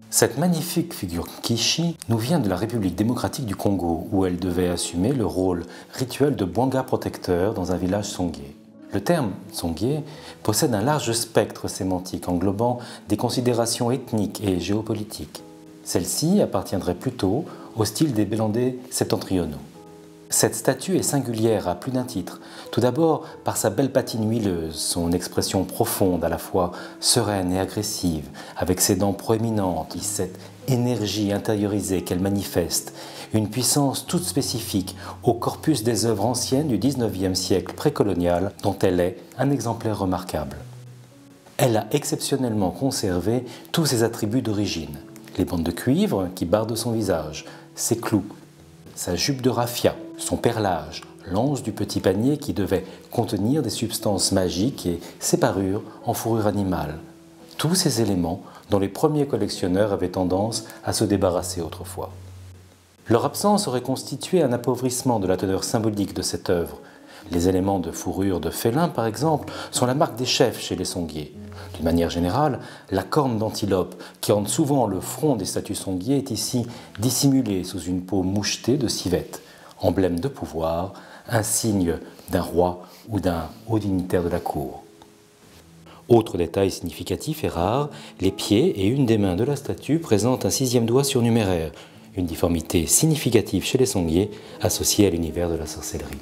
Cette magnifique figure Kishi nous vient de la République démocratique du Congo, où elle devait assumer le rôle rituel de Bwanga protecteur dans un village songé. Le terme songé possède un large spectre sémantique englobant des considérations ethniques et géopolitiques. Celle-ci appartiendrait plutôt au style des Bellandais septentrionaux. Cette statue est singulière à plus d'un titre. Tout d'abord par sa belle patine huileuse, son expression profonde à la fois sereine et agressive, avec ses dents proéminentes, cette énergie intériorisée qu'elle manifeste, une puissance toute spécifique au corpus des œuvres anciennes du XIXe siècle précolonial dont elle est un exemplaire remarquable. Elle a exceptionnellement conservé tous ses attributs d'origine. Les bandes de cuivre qui bardent son visage, ses clous, sa jupe de raffia, son perlage, l'anse du petit panier qui devait contenir des substances magiques et ses parures en fourrure animale. Tous ces éléments dont les premiers collectionneurs avaient tendance à se débarrasser autrefois. Leur absence aurait constitué un appauvrissement de la teneur symbolique de cette œuvre. Les éléments de fourrure de félin, par exemple, sont la marque des chefs chez les Songye. D'une manière générale, la corne d'antilope, qui orne souvent le front des statues Songye, est ici dissimulée sous une peau mouchetée de civette, emblème de pouvoir, un signe d'un roi ou d'un haut dignitaire de la cour. Autre détail significatif et rare, les pieds et une des mains de la statue présentent un 6e doigt surnuméraire, une difformité significative chez les Songye associée à l'univers de la sorcellerie.